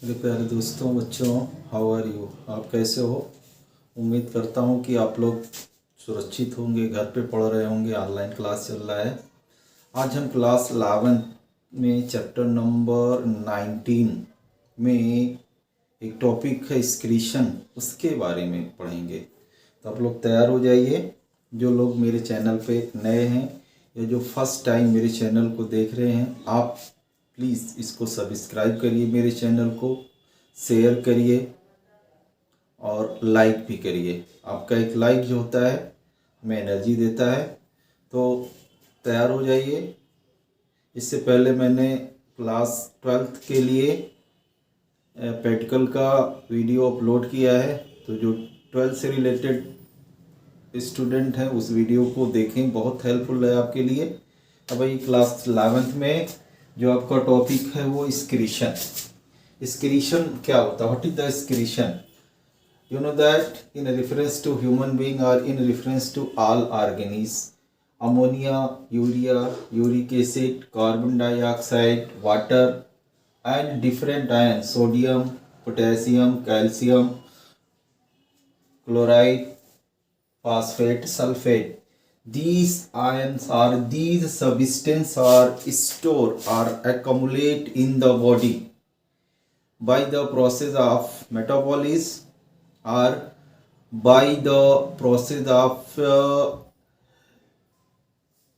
मेरे प्यारे दोस्तों, बच्चों, हाउ आर यू? आप कैसे हो? उम्मीद करता हूँ कि आप लोग सुरक्षित होंगे, घर पे पढ़ रहे होंगे, ऑनलाइन क्लास चल रहा है। आज हम क्लास 11 में चैप्टर नंबर 19 में एक टॉपिक है स्क्रीशन, उसके बारे में पढ़ेंगे। तो आप लोग तैयार हो जाइए। जो लोग मेरे चैनल पे नए हैं या जो फर्स्ट टाइम मेरे चैनल को देख रहे हैं, आप प्लीज़ इसको सब्सक्राइब करिए, मेरे चैनल को शेयर करिए और लाइक भी करिए। आपका एक लाइक जो होता है हमें एनर्जी देता है। तो तैयार हो जाइए। इससे पहले मैंने क्लास 12th के लिए प्रैक्टिकल का वीडियो अपलोड किया है, तो जो 12th से रिलेटेड स्टूडेंट हैं उस वीडियो को देखें, बहुत हेल्पफुल है आपके लिए। अब भाई क्लास 11th में जो आपका टॉपिक है वो स्क्रीशन। स्क्रीशन क्या होता है? What is the secretion? You know that in reference to human being or in reference to all organisms, ammonia, urea, uric acid, carbon dioxide, water and different ions, sodium, potassium, calcium, chloride, phosphate, sulfate. These ions or these substances are stored or accumulate in the body by the process of metabolism or by the process of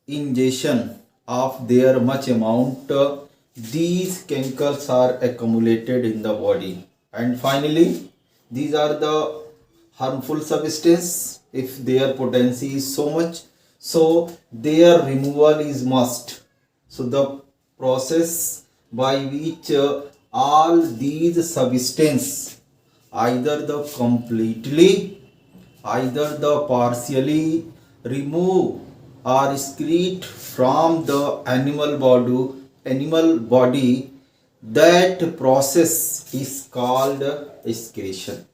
ingestion of their much amount. These chemicals are accumulated in the body, and finally these are the harmful substances. If their potency is so much, so their removal is must. So the process by which all these substances, either the completely, either the partially remove or excrete from the animal body, that process is called excretion.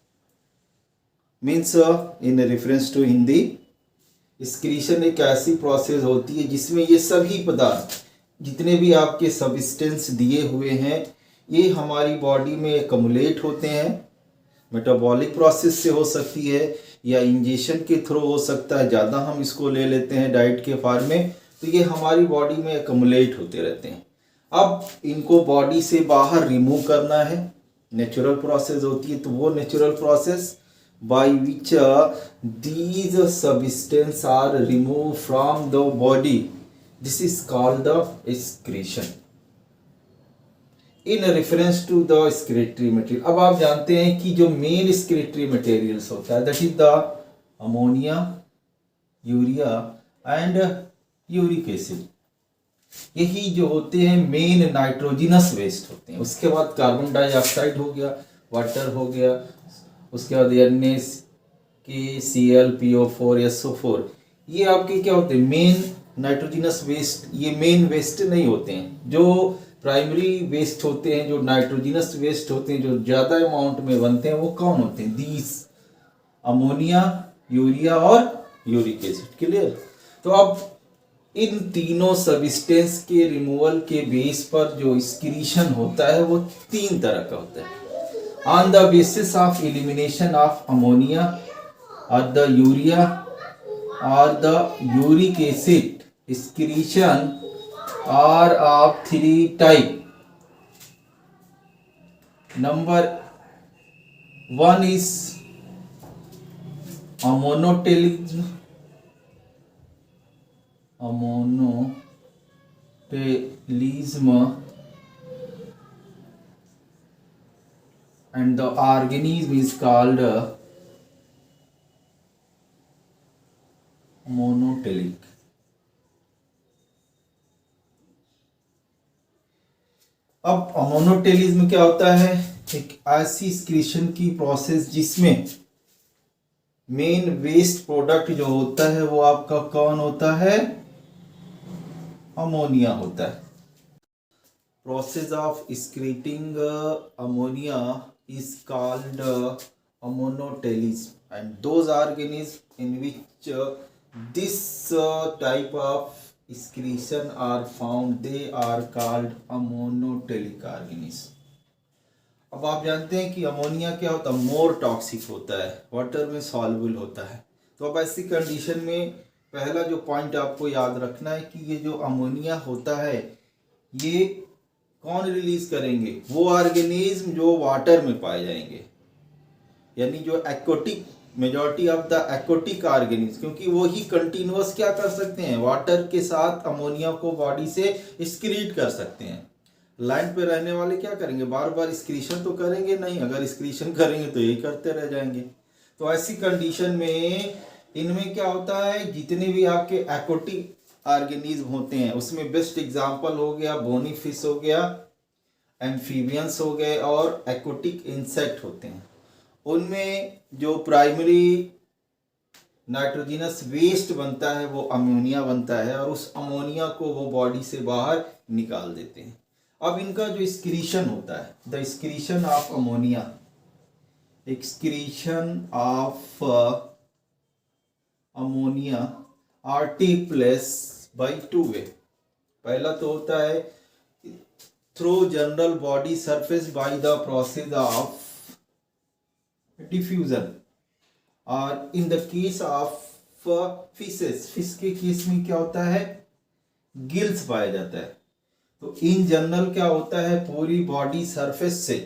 Means in reference to Hindi, excretion एक ऐसी process होती है जिसमें ये सभी पदार्थ, जितने भी आपके सब्सटेंस दिए हुए हैं, ये हमारी बॉडी में एकमुलेट होते हैं। मेटाबॉलिक प्रोसेस से हो सकती है या इंजेक्शन के थ्रू हो सकता है। ज़्यादा हम इसको ले लेते हैं डाइट के फॉर्म में, तो ये हमारी बॉडी में एकमुलेट होते रहते हैं। अब इनको बॉडी से बाहर रिमूव करना है, नेचुरल प्रोसेस होती है। तो वो natural process by which these substances are removed from the body, this is called the excretion in reference to the excretory material. अब आप जानते हैं कि जो मेन excretory materials होता है, that is the ammonia, urea and uric acid, यही जो होते हैं मेन नाइट्रोजिनस वेस्ट होते हैं। उसके बाद कार्बन डाइऑक्साइड हो गया, वाटर हो गया, उसके बाद NS के Cl PO4 SO4, ये आपके क्या होते हैं? Main nitrogenous waste. ये मेन वेस्ट नहीं होते हैं। जो प्राइमरी वेस्ट होते हैं, जो नाइट्रोजिनस वेस्ट होते हैं, जो ज़्यादा अमाउंट में बनते हैं, वो कौन होते हैं? दीज अमोनिया, यूरिया और यूरिक एसिड। क्लियर? तो अब इन तीनों सब्सटेंस के रिमूवल के बेस पर जो एक्सक्रीशन होता है वो तीन तरह का होता है। On the basis of elimination of ammonia or the urea or the uric acid, excretion are of three type. Number one is ammonotelism. And the organism is called monotelic. अब मोनोटेलिज्म क्या होता है? एक ऐसी एक्सक्रीशन की प्रोसेस जिसमें main waste product जो होता है वो आपका कौन होता है? अमोनिया होता है। Process of excreting ammonia is called ammonotelism, and those organisms in which this type of excretion are found, they are called ammonotelic organisms. अब आप जानते हैं कि अमोनिया क्या होता है, मोर टॉक्सिक होता है, वाटर में सॉल्युबल होता है। तो अब ऐसी कंडीशन में पहला जो पॉइंट आपको याद रखना है कि ये जो अमोनिया होता है ये कौन रिलीज करेंगे, वो ऑर्गेनिज्म जो वाटर में पाए जाएंगे, यानी जो aquatic, majority of the aquatic organism, क्योंकि वो ही कंटिन्यूअस क्या कर सकते हैं, वाटर के साथ अमोनिया को बॉडी से एक्सक्रीट कर सकते हैं। लैंड पे रहने वाले क्या करेंगे, बार बार एक्सक्रीशन तो करेंगे नहीं, अगर एक्सक्रीशन करेंगे तो यही करते रह जाएंगे। तो ऐसी कंडीशन में इनमें क्या होता है, जितने भी आपके एक्वाटिक ऑर्गेनिज्म होते हैं उसमें बेस्ट एग्जांपल हो गया बोनी फिश हो गया, एम्फीबियंस हो गए और एक्वाटिक इंसेक्ट होते हैं। उनमें जो प्राइमरी नाइट्रोजिनस वेस्ट बनता है वो अमोनिया बनता है और उस अमोनिया को वो बॉडी से बाहर निकाल देते हैं। अब इनका जो एक्सक्रीशन होता है, the excretion of ammonia, excretion of ammonia are take place by two way. पहला तो होता है through general body surface by the process of diffusion, और in the case of fishes, fish के केस में क्या होता है, गिल्स पाया जाता है। तो इन जनरल क्या होता है, पूरी बॉडी सरफेस से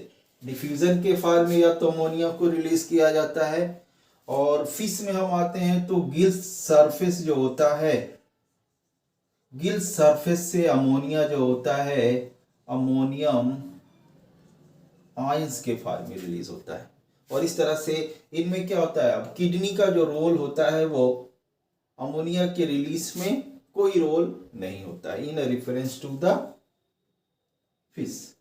डिफ्यूजन के फॉर्म में या तो अमोनिया को रिलीज किया जाता है, और फिश में हम आते हैं तो गिल्स सरफेस जो होता है, गिल्स सरफेस से अमोनिया जो होता है अमोनियम आयंस के फॉर्म में रिलीज होता है। और इस तरह से इनमें क्या होता है, अब किडनी का जो रोल होता है वो अमोनिया के रिलीज में कोई रोल नहीं होता है, in reference to the fish.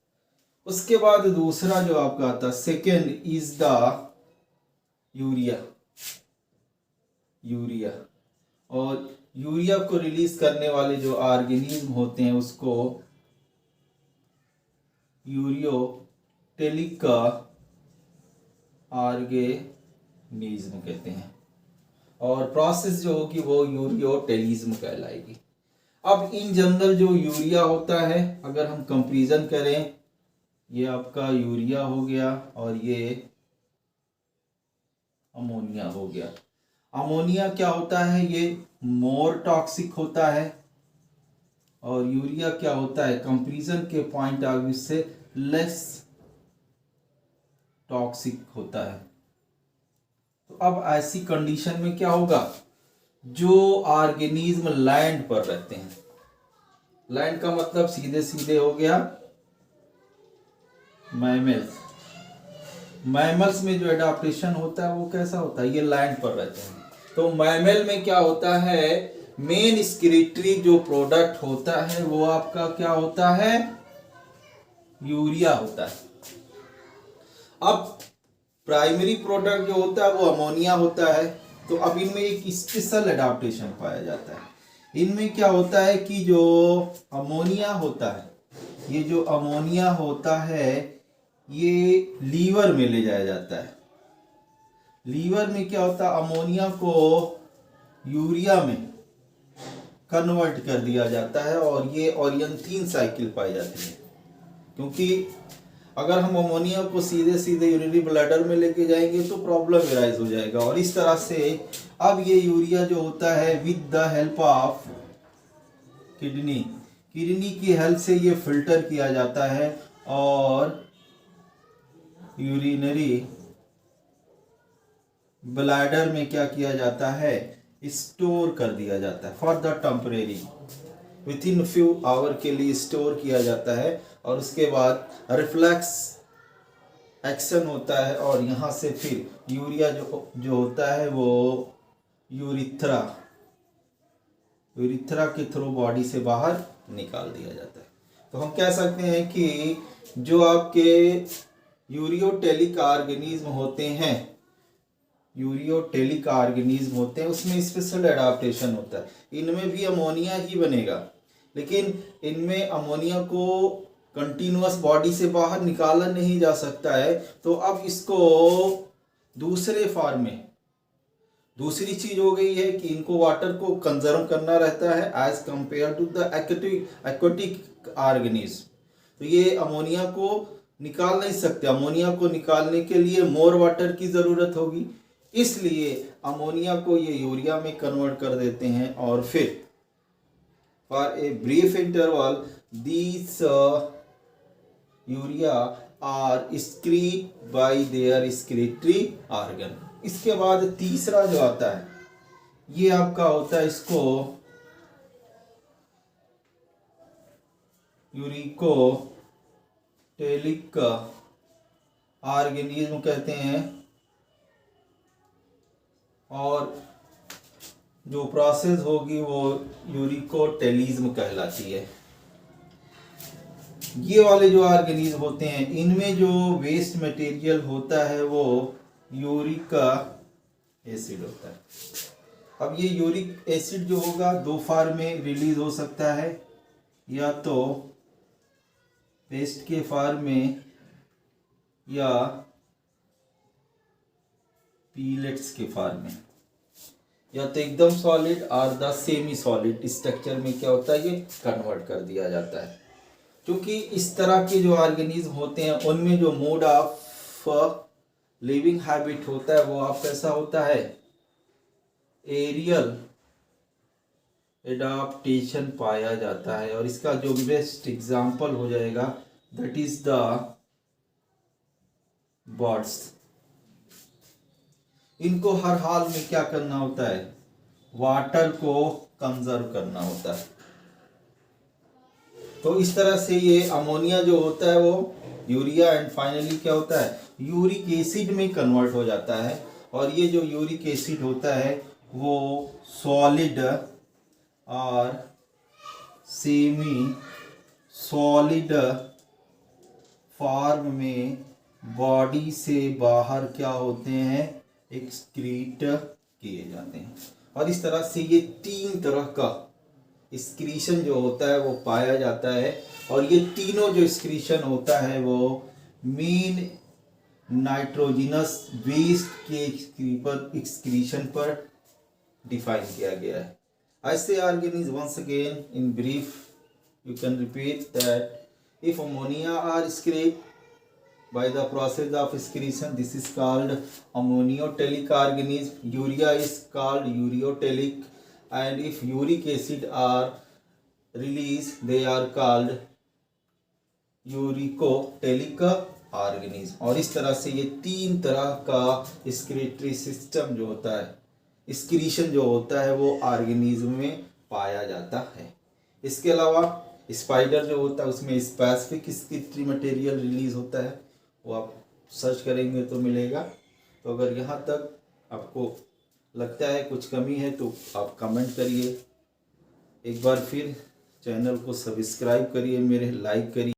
उसके बाद दूसरा जो आपका आता है second is the urea, urea, और यूरिया को रिलीज करने वाले जो ऑर्गेनिज्म होते हैं उसको यूरियोटेलिक ऑर्गेनिज्म कहते हैं, और प्रोसेस जो होगी वो यूरियोटेलिज्म कहलाएगी। अब इन जनरल जो यूरिया होता है, अगर हम कंपैरिजन करें, ये आपका यूरिया हो गया और ये अमोनिया हो गया। अमोनिया क्या होता है, ये मोर टॉक्सिक होता है, और यूरिया क्या होता है, कंपैरिजन के पॉइंट ऑफ व्यू से लेस टॉक्सिक होता है। तो अब ऐसी कंडीशन में क्या होगा, जो ऑर्गेनिज्म लैंड पर रहते हैं, लैंड का मतलब सीधे सीधे हो गया मैमल्स, मैमल्स में जो एडाप्टेशन होता है वो कैसा होता है, ये लैंड पर रहते हैं। तो मैमल में क्या होता है, मेन एक्सक्रीटरी जो प्रोडक्ट होता है वो आपका क्या होता है, यूरिया होता है। अब प्राइमरी प्रोडक्ट जो होता है वो अमोनिया होता है। तो अब इनमें एक स्पेशल एडाप्टेशन पाया जाता है। इनमें क्या होता है कि जो अमोनिया होता है, ये जो अमोनिया होता है ये लीवर में ले जाया जाता है। लीवर में क्या होता है, अमोनिया को यूरिया में कन्वर्ट कर दिया जाता है, और ये ओरिएंटीन साइकिल पाई जाती है। क्योंकि अगर हम अमोनिया को सीधे सीधे यूरिनरी ब्लैडर में लेके जाएंगे तो प्रॉब्लम एराइज हो जाएगा। और इस तरह से अब ये यूरिया जो होता है with the help of kidney, kidney की हेल्प से ये फिल्टर किया जाता है और यूरिनरी ब्लैडर में क्या किया जाता है, स्टोर कर दिया जाता है for the temporary, within few hour के लिए स्टोर किया जाता है। और उसके बाद रिफ्लेक्स एक्शन होता है और यहाँ से फिर यूरिया जो होता है वो यूरिथ्रा के थ्रू बॉडी से बाहर निकाल दिया जाता है। तो हम कह सकते हैं कि जो आपके यूरियोटेलिक ऑर्गेनिज्म होते हैं, यूरियोटेलिक ऑर्गेनिज्म होते हैं उसमें स्पेशल एडाप्टेशन होता है। इनमें भी अमोनिया ही बनेगा, लेकिन इनमें अमोनिया को कंटिन्यूअस बॉडी से बाहर निकाला नहीं जा सकता है। तो अब इसको दूसरे फॉर्म में, दूसरी चीज हो गई है कि इनको वाटर को कंजर्व करना रहता है as compare to the aquatic organism. तो ये अमोनिया को निकाल नहीं सकते, अमोनिया को निकालने के लिए मोर वाटर की ज़रूरत होगी, इसलिए अमोनिया को ये यूरिया में कन्वर्ट कर देते हैं और फिर for a brief interval these urea are excreted by their excretory organ. इसके बाद तीसरा जो आता है ये आपका होता है, इसको यूरिकोटेलिक ऑर्गेनिज्म कहते हैं, और जो प्रोसेस होगी वो यूरिकोटेलिज्म कहलाती है। ये वाले जो ऑर्गेनिज्म होते हैं इनमें जो वेस्ट मटेरियल होता है वो यूरिक एसिड होता है। अब ये यूरिक एसिड जो होगा दो फॉर्म में रिलीज हो सकता है, या तो पेस्ट के फॉर्म में या पीलेट्स के फॉर्म में, या तो एकदम सॉलिड और द सेमी सॉलिड स्ट्रक्चर में क्या होता है ये कन्वर्ट कर दिया जाता है। क्योंकि इस तरह के जो ऑर्गेनिज्म होते हैं उनमें जो मोड ऑफ लिविंग हैबिट होता है वो आप कैसा होता है, एरियल एडाप्टेशन पाया जाता है। और इसका जो बेस्ट एग्जाम्पल हो जाएगा दैट इज द बर्ड्स। इनको हर हाल में क्या करना होता है, वाटर को कंजर्व करना होता है। तो इस तरह से ये अमोनिया जो होता है वो यूरिया एंड फाइनली क्या होता है यूरिक एसिड में कन्वर्ट हो जाता है। और ये जो यूरिक एसिड होता है वो सॉलिड और सेमी सॉलिड फॉर्म में बॉडी से बाहर क्या होते हैं एक्सक्रीट किए जाते हैं। और इस तरह से ये तीन तरह का एक्सक्रीशन जो होता है वो पाया जाता है। और ये तीनों जो एक्सक्रीशन होता है वो मेन नाइट्रोजिनस वेस्ट के एक्सक्रीशन पर डिफाइन किया गया है। I say organism once again in brief, you can repeat that if ammonia are excreted by the process of excretion, this is called ammoniotellic organism. Urea is called ureotelic, and if uric acid are released, they are called uricotelic organism. और इस तरह से ये तीन तरह का excretory system जो होता है, एक्सक्रीशन जो होता है वो ऑर्गेनिज्म में पाया जाता है। इसके अलावा स्पाइडर जो होता है उसमें स्पेसिफिक एक्सक्रीटरी मटेरियल रिलीज होता है, वो आप सर्च करेंगे तो मिलेगा। तो अगर यहाँ तक आपको लगता है कुछ कमी है तो आप कमेंट करिए। एक बार फिर चैनल को सब्सक्राइब करिए, मेरे लाइक करिए।